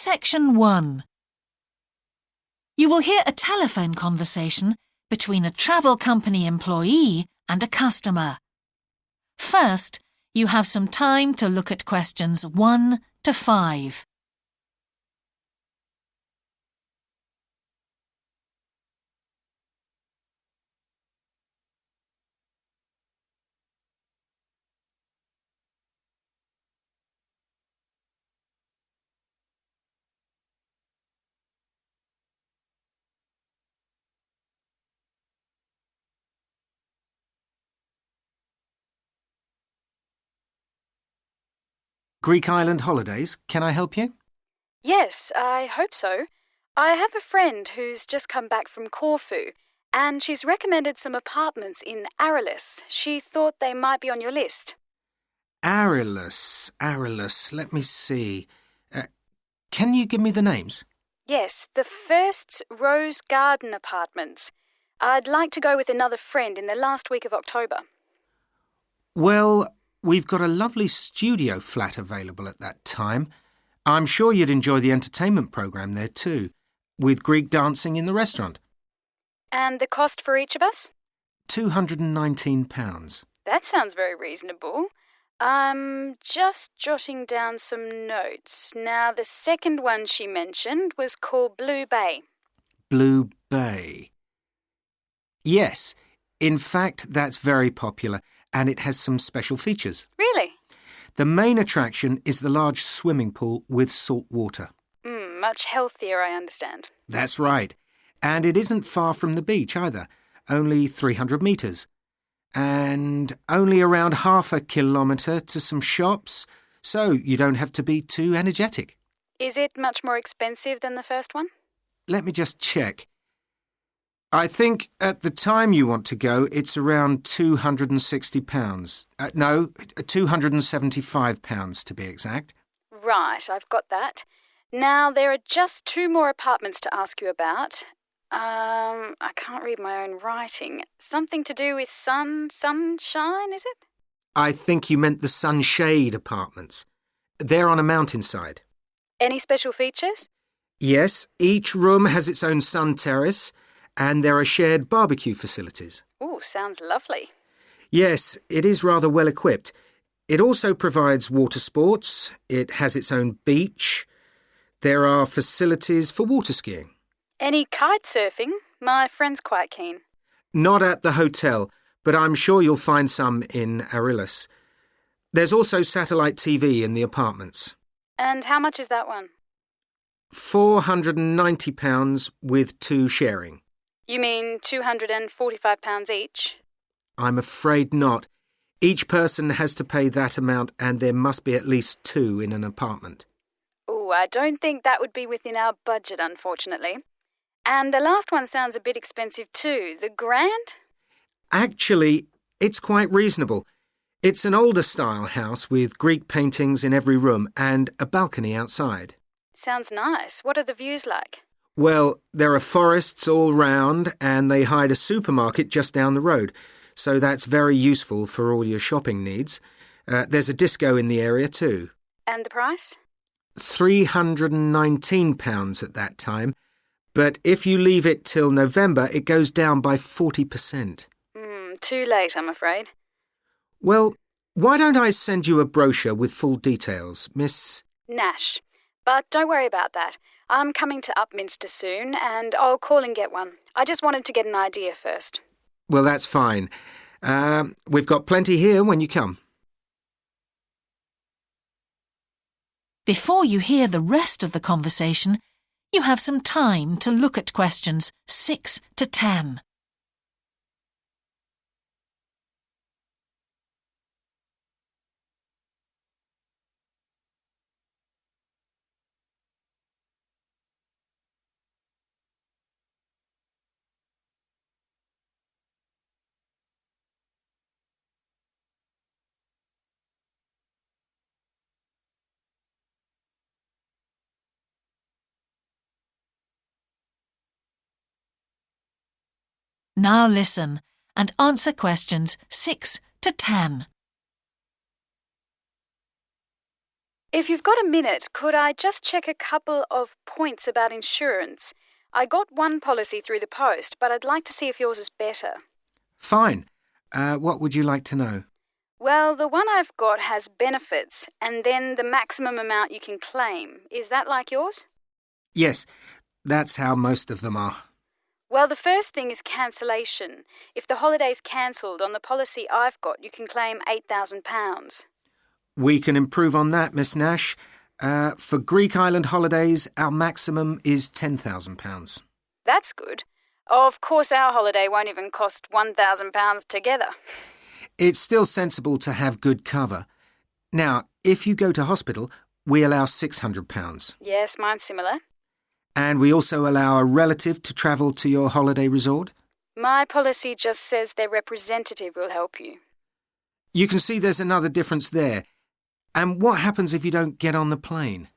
Section 1. You will hear a telephone conversation between a travel company employee and a customer. First, you have some time to look at questions 1 to 5. Greek Island Holidays, can I help you? Yes, I hope so. I have a friend who's just come back from Corfu, and she's recommended some apartments in Arillis. She thought they might be on your list. Arillis, let me see. Can you give me the names? Yes, the first's Rose Garden Apartments. I'd like to go with another friend in the last week of October. Well, we've got a lovely studio flat available at that time. I'm sure you'd enjoy the entertainment programme there too, with Greek dancing in the restaurant. And the cost for each of us? £219. That sounds very reasonable. I'm just jotting down some notes. Now, the second one she mentioned was called Blue Bay. Blue Bay. Yes, in fact, that's very popular, and it has some special features. Really? The main attraction is the large swimming pool with salt water. Much healthier, I understand. That's right. And it isn't far from the beach either, only 300 metres. And only around half a kilometre to some shops, so you don't have to be too energetic. Is it much more expensive than the first one? Let me just check. I think at the time you want to go, it's around £260. No, £275 to be exact. Right, I've got that. Now, there are just 2 more apartments to ask you about. I can't read my own writing. Something to do with sunshine, is it? I think you meant the Sunshade Apartments. They're on a mountainside. Any special features? Yes, each room has its own sun terrace, and there are shared barbecue facilities. Ooh, sounds lovely. Yes, it is rather well equipped. It also provides water sports. It has its own beach. There are facilities for water skiing. Any kite surfing? My friend's quite keen. Not at the hotel, but I'm sure you'll find some in Arillis. There's also satellite TV in the apartments. And how much is that one? £490 with 2 sharing. You mean £245 each? I'm afraid not. Each person has to pay that amount, and there must be at least 2 in an apartment. Ooh, I don't think that would be within our budget, unfortunately. And the last one sounds a bit expensive too. The Grand? Actually, it's quite reasonable. It's an older style house with Greek paintings in every room and a balcony outside. Sounds nice. What are the views like? Well, there are forests all round, and they hide a supermarket just down the road, so that's very useful for all your shopping needs. There's a disco in the area too. And the price? £319 at that time, but if you leave it till November, it goes down by 40%. Too late, I'm afraid. Well, why don't I send you a brochure with full details, Miss... Nash. But don't worry about that. I'm coming to Upminster soon, and I'll call and get one. I just wanted to get an idea first. Well, that's fine. We've got plenty here when you come. Before you hear the rest of the conversation, you have some time to look at questions 6 to 10. Now listen and answer questions 6 to 10. If you've got a minute, could I just check a couple of points about insurance? I got one policy through the post, but I'd like to see if yours is better. Fine. What would you like to know? Well, the one I've got has benefits and then the maximum amount you can claim. Is that like yours? Yes, that's how most of them are. Well, the first thing is cancellation. If the holiday's cancelled on the policy I've got, you can claim £8,000. We can improve on that, Miss Nash. For Greek island holidays, our maximum is £10,000. That's good. Of course, our holiday won't even cost £1,000 together. It's still sensible to have good cover. Now, if you go to hospital, we allow £600. Yes, mine's similar. And we also allow a relative to travel to your holiday resort. My policy just says their representative will help you. You can see there's another difference there. And what happens if you don't get on the plane?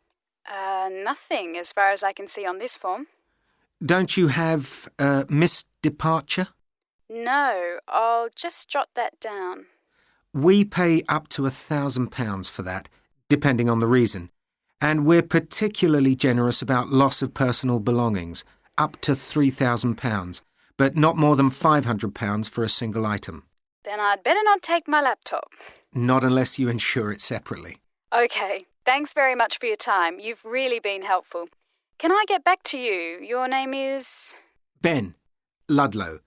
Nothing, as far as I can see on this form. Don't you have missed departure? No, I'll just jot that down. We pay up to £1,000 for that, depending on the reason. And we're particularly generous about loss of personal belongings, up to £3,000, but not more than £500 for a single item. Then I'd better not take my laptop. Not unless you insure it separately. OK, thanks very much for your time. You've really been helpful. Can I get back to you? Your name is... Ben Ludlow.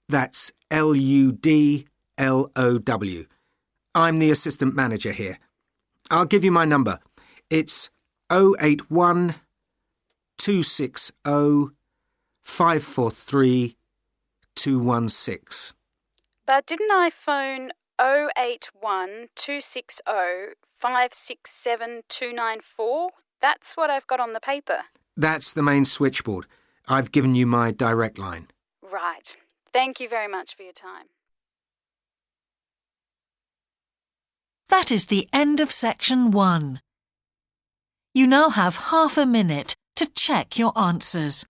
That's Ludlow. I'm the assistant manager here. I'll give you my number. It's 081 260 543 216. But didn't I phone 081 260 567 294? That's what I've got on the paper. That's the main switchboard. I've given you my direct line. Right. Thank you very much for your time. That is the end of section 1. You now have half a minute to check your answers.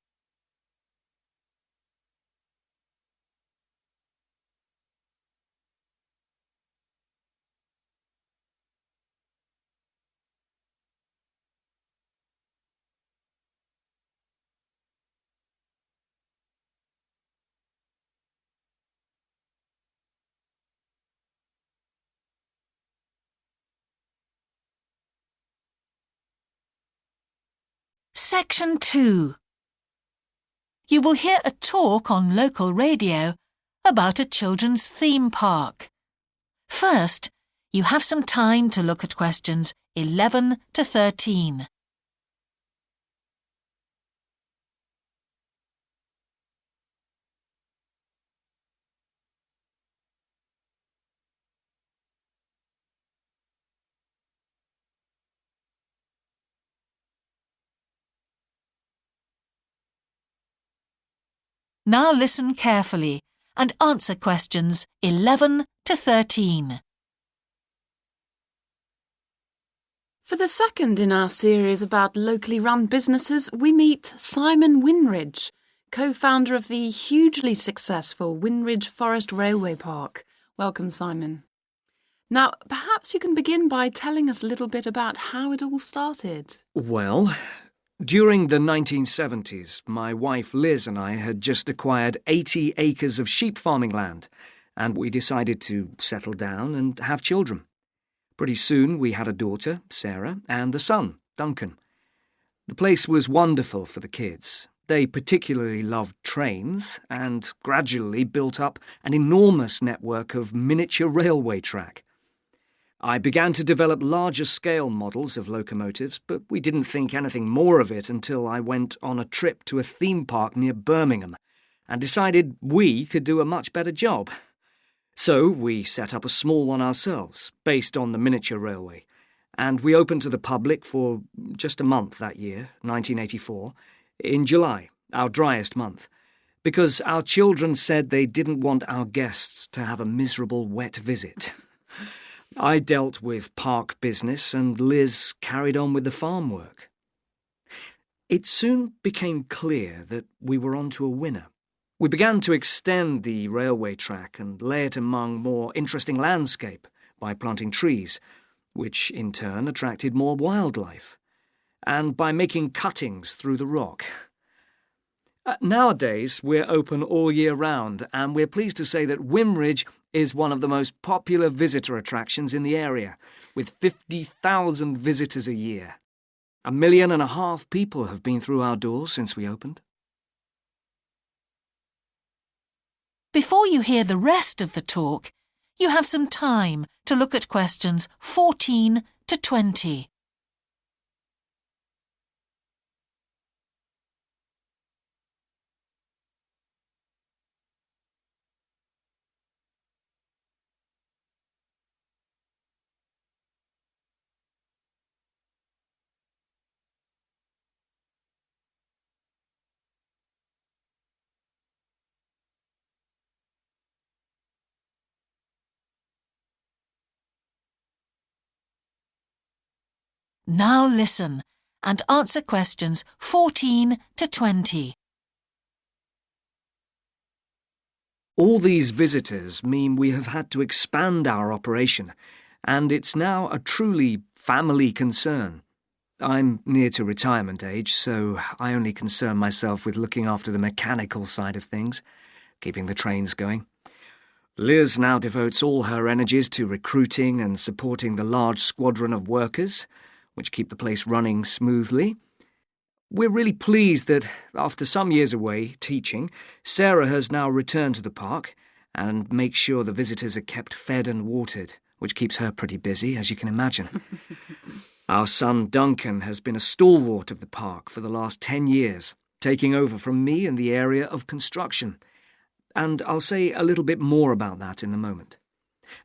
Section 2. You will hear a talk on local radio about a children's theme park. First, you have some time to look at questions 11 to 13. Now listen carefully and answer questions 11 to 13. For the second in our series about locally run businesses, we meet Simon Winridge, co-founder of the hugely successful Winridge Forest Railway Park. Welcome, Simon. Now, perhaps you can begin by telling us a little bit about how it all started. Well, during the 1970s, my wife Liz and I had just acquired 80 acres of sheep farming land, and we decided to settle down and have children. Pretty soon we had a daughter, Sarah, and a son, Duncan. The place was wonderful for the kids. They particularly loved trains and gradually built up an enormous network of miniature railway track. I began to develop larger-scale models of locomotives, but we didn't think anything more of it until I went on a trip to a theme park near Birmingham and decided we could do a much better job. So we set up a small one ourselves, based on the miniature railway, and we opened to the public for just a month that year, 1984, in July, our driest month, because our children said they didn't want our guests to have a miserable wet visit. I dealt with park business and Liz carried on with the farm work. It soon became clear that we were onto a winner. We began to extend the railway track and lay it among more interesting landscape by planting trees. which in turn attracted more wildlife, and by making cuttings through the rock. Nowadays, we're open all year round, and we're pleased to say that Wimridge is one of the most popular visitor attractions in the area, with 50,000 visitors a year. 1.5 million people have been through our doors since we opened. Before you hear the rest of the talk, you have some time to look at questions 14 to 20. Now listen and answer questions 14 to 20. All these visitors mean we have had to expand our operation, and it's now a truly family concern. I'm near to retirement age, so I only concern myself with looking after the mechanical side of things, keeping the trains going. Liz now devotes all her energies to recruiting and supporting the large squadron of workers, which keep the place running smoothly. We're really pleased that, after some years away teaching, Sarah has now returned to the park and makes sure the visitors are kept fed and watered, which keeps her pretty busy, as you can imagine. Our son Duncan has been a stalwart of the park for the last 10 years, taking over from me in the area of construction. And I'll say a little bit more about that in a moment.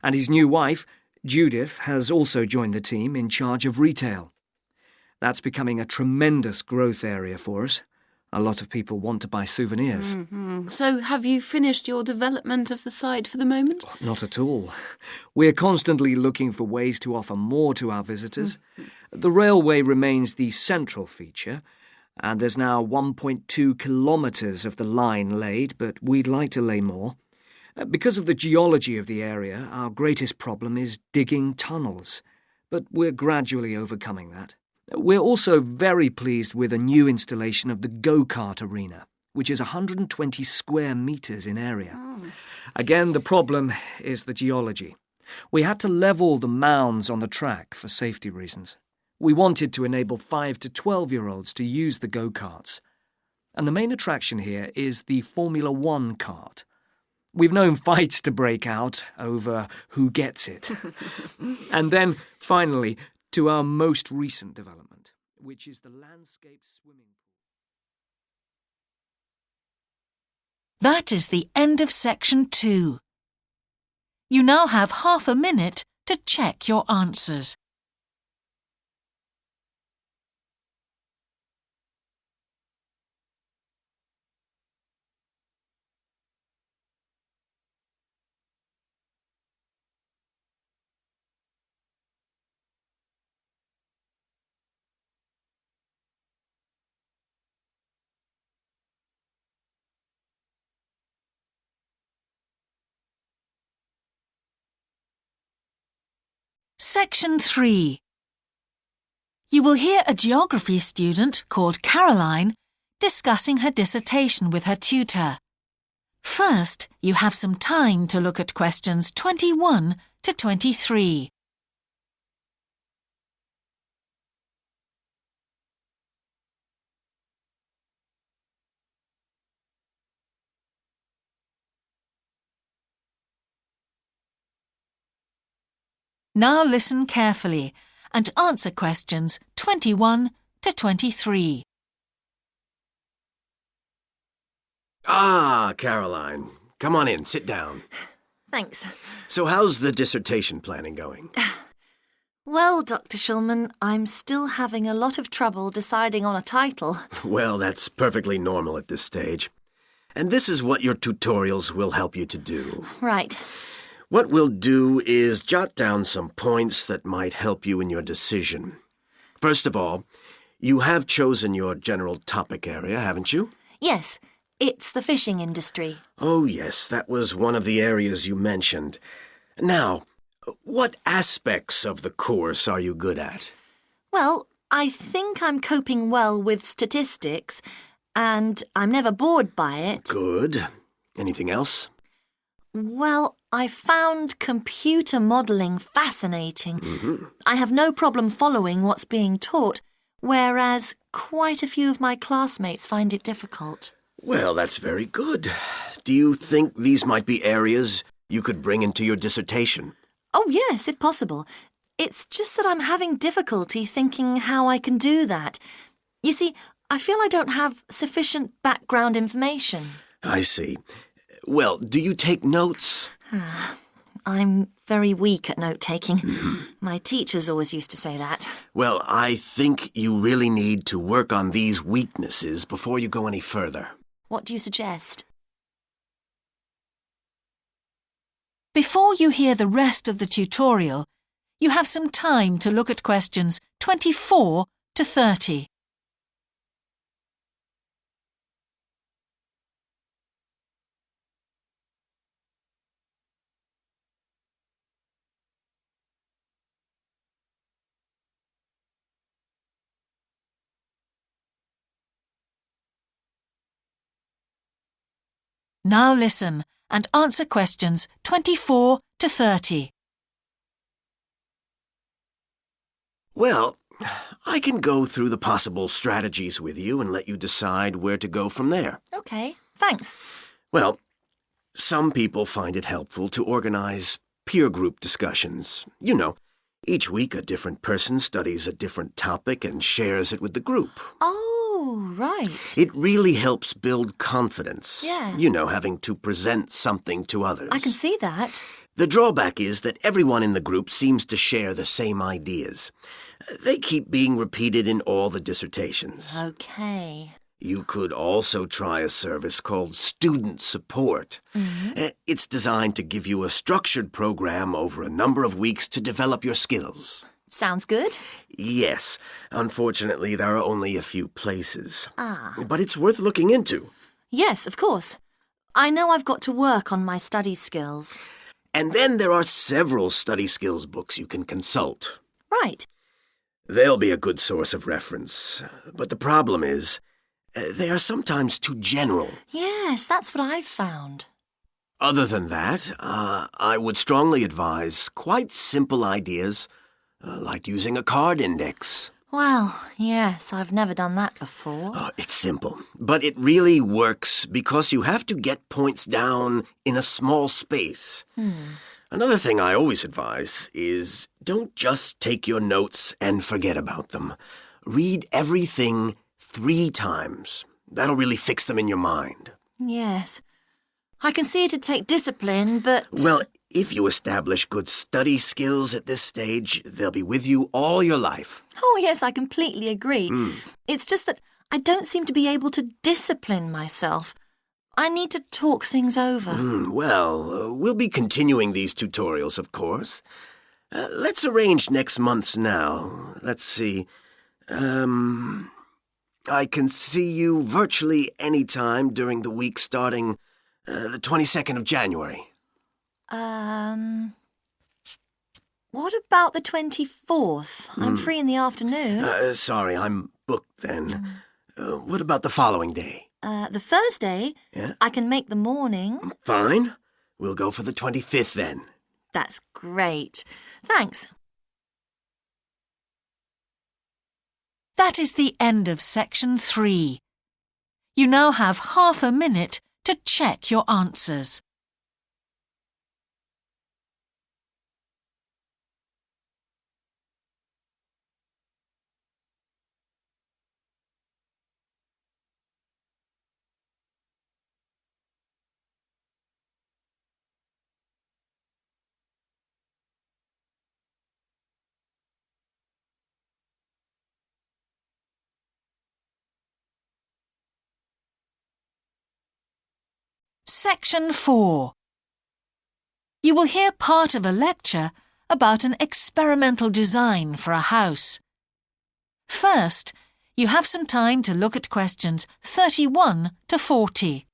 And his new wife, Judith, has also joined the team in charge of retail. That's becoming a tremendous growth area for us. A lot of people want to buy souvenirs. Mm-hmm. So have you finished your development of the site for the moment? Not at all. We're constantly looking for ways to offer more to our visitors. The railway remains the central feature, and there's now 1.2 kilometres of the line laid, but we'd like to lay more. Because of the geology of the area, our greatest problem is digging tunnels, but we're gradually overcoming that. We're also very pleased with a new installation of the go-kart arena, which is 120 square metres in area. Again, the problem is the geology. We had to level the mounds on the track for safety reasons. We wanted to enable 5 to 12-year-olds to use the go-karts. And the main attraction here is the Formula One kart. We've known fights to break out over who gets it. And then, finally, to our most recent development, which is the landscape swimming pool. That is the end of section 2. You now have half a minute to check your answers. Section 3. You will hear a geography student called Caroline discussing her dissertation with her tutor. First, you have some time to look at questions 21 to 23. Now listen carefully and answer questions 21 to 23. Ah, Caroline. Come on in, sit down. Thanks. So how's the dissertation planning going? Well, Dr. Shulman, I'm still having a lot of trouble deciding on a title. Well, that's perfectly normal at this stage. And this is what your tutorials will help you to do. Right. What we'll do is jot down some points that might help you in your decision. First of all, you have chosen your general topic area, haven't you? Yes, it's the fishing industry. Oh, yes, that was one of the areas you mentioned. Now, What aspects of the course are you good at? Well, I think I'm coping well with statistics, and I'm never bored by it. Good. Anything else? Well, I found computer modelling fascinating. I have no problem following what's being taught, whereas quite a few of my classmates find it difficult. Well, that's very good. Do you think these might be areas you could bring into your dissertation? Oh, yes, if possible. It's just that I'm having difficulty thinking how I can do that. You see, I feel I don't have sufficient background information. I see. Well, do you take notes? I'm very weak at note-taking. My teachers always used to say that. Well, I think you really need to work on these weaknesses before you go any further. What do you suggest? Before you hear the rest of the tutorial, you have some time to look at questions 24 to 30. Now listen and answer questions 24 to 30. Well, I can go through the possible strategies with you and let you decide where to go from there. OK, thanks. Well, some people find it helpful to organize peer group discussions. You know, each week a different person studies a different topic and shares it with the group. Oh, right. It really helps build confidence. Yeah. You know, having to present something to others. I can see that. The drawback is that everyone in the group seems to share the same ideas. They keep being repeated in all the dissertations. OK. You could also try a service called Student Support. It's designed to give you a structured program over a number of weeks to develop your skills. Sounds good. Yes, unfortunately there are only a few places. Ah. But it's worth looking into. Yes, of course. I know I've got to work on my study skills. And then there are several study skills books you can consult. Right. They'll be a good source of reference. But the problem is, they are sometimes too general. Yes, that's what I've found. Other than that, I would strongly advise quite simple ideas, like using a card index. Well, yes, I've never done that before. It's simple, but it really works because you have to get points down in a small space. Another thing I always advise is don't just take your notes and forget about them. Read everything 3 times. That'll really fix them in your mind. Yes. I can see it'd take discipline, but... Well, if you establish good study skills at this stage, they'll be with you all your life. Oh, yes, I completely agree. It's just that I don't seem to be able to discipline myself. I need to talk things over. We'll be continuing these tutorials, of course. Let's arrange next month's now. Let's see. I can see you virtually any time during the week starting the 22nd of January. What about the 24th? I'm free in the afternoon. Sorry, I'm booked then. What about the following day? The Thursday? Yeah? I can make the morning. Fine. We'll go for the 25th then. That's great. Thanks. That is the end of section 3. You now have half a minute to check your answers. Section 4. You will hear part of a lecture about an experimental design for a house. First, you have some time to look at questions 31 to 40.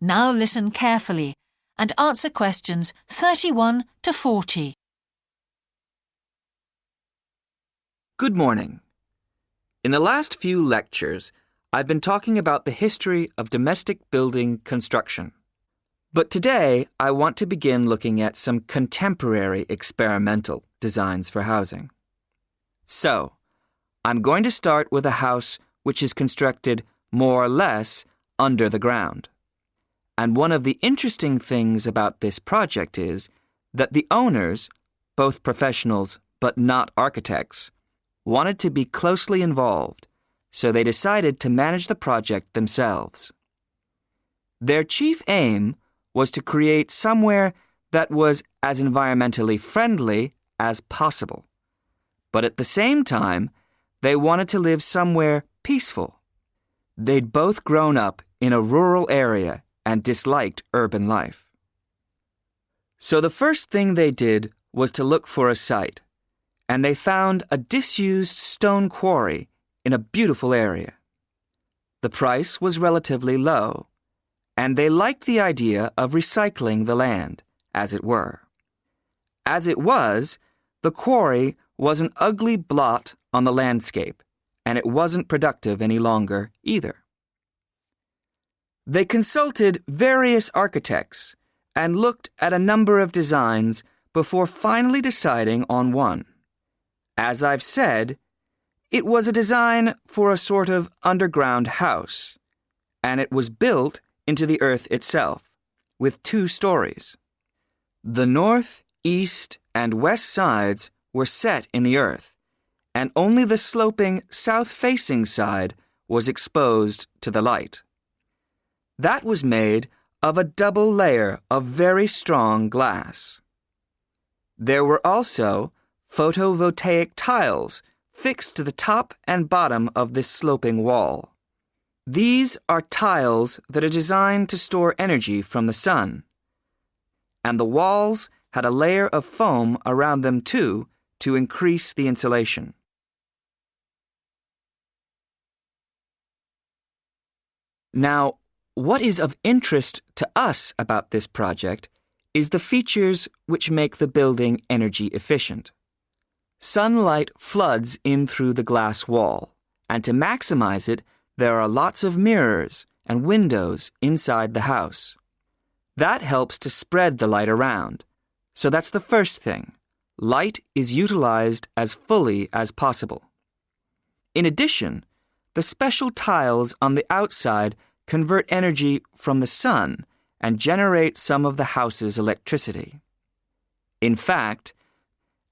Now listen carefully and answer questions 31 to 40. Good morning. In the last few lectures, I've been talking about the history of domestic building construction. But today, I want to begin looking at some contemporary experimental designs for housing. So, I'm going to start with a house which is constructed more or less under the ground. And one of the interesting things about this project is that the owners, both professionals but not architects, wanted to be closely involved, so they decided to manage the project themselves. Their chief aim was to create somewhere that was as environmentally friendly as possible. But at the same time, they wanted to live somewhere peaceful. They'd both grown up in a rural area and disliked urban life. So the first thing they did was to look for a site, and they found a disused stone quarry in a beautiful area. The price was relatively low, and they liked the idea of recycling the land, as it were. As it was, the quarry was an ugly blot on the landscape, and it wasn't productive any longer either. They consulted various architects and looked at a number of designs before finally deciding on one. As I've said, it was a design for a sort of underground house, and it was built into the earth itself, with 2 stories. The north, east, and west sides were set in the earth, and only the sloping south-facing side was exposed to the light. That was made of a double layer of very strong glass. There were also photovoltaic tiles fixed to the top and bottom of this sloping wall. These are tiles that are designed to store energy from the sun, and the walls had a layer of foam around them too to increase the insulation. Now, what is of interest to us about this project is the features which make the building energy efficient. Sunlight floods in through the glass wall, and to maximize it, there are lots of mirrors and windows inside the house. That helps to spread the light around. So that's the first thing. Light is utilized as fully as possible. In addition, the special tiles on the outside convert energy from the sun and generate some of the house's electricity. In fact,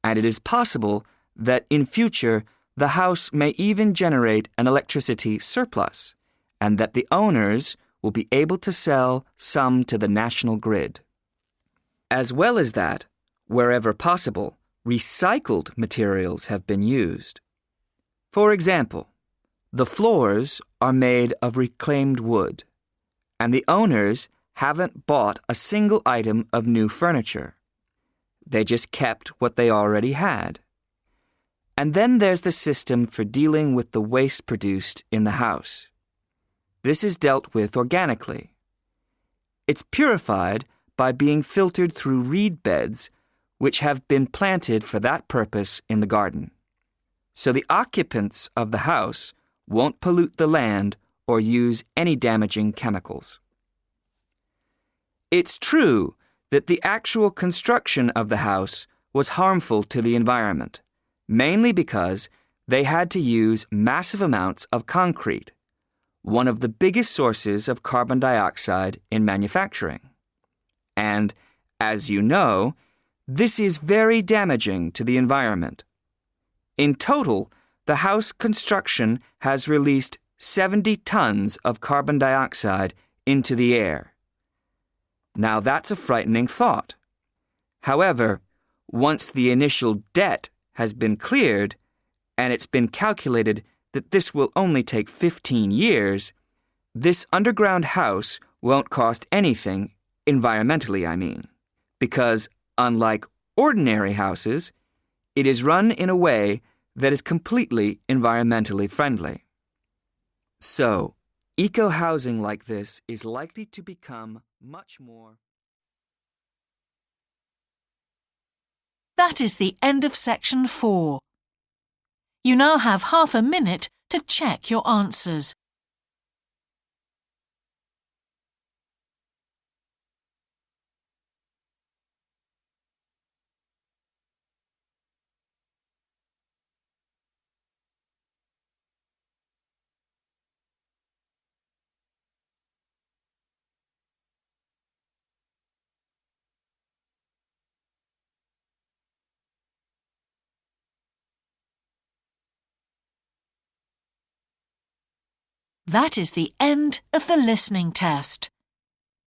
and it is possible that in future the house may even generate an electricity surplus, and that the owners will be able to sell some to the national grid. As well as that, wherever possible, recycled materials have been used. For example, the floors are made of reclaimed wood, and the owners haven't bought a single item of new furniture. They just kept what they already had. And then there's the system for dealing with the waste produced in the house. This is dealt with organically. It's purified by being filtered through reed beds which have been planted for that purpose in the garden. So the occupants of the house won't pollute the land or use any damaging chemicals. It's true that the actual construction of the house was harmful to the environment, mainly because they had to use massive amounts of concrete, one of the biggest sources of carbon dioxide in manufacturing. And, as you know, this is very damaging to the environment. In total, the house construction has released 70 tons of carbon dioxide into the air. Now that's a frightening thought. However, once the initial debt has been cleared, and it's been calculated that this will only take 15 years, this underground house won't cost anything, environmentally I mean, because unlike ordinary houses, it is run in a way that is completely environmentally friendly. So, Eco-housing like this is likely to become much more. That is the end of section 4. You now have half a minute to check your answers. That is the end of the listening test.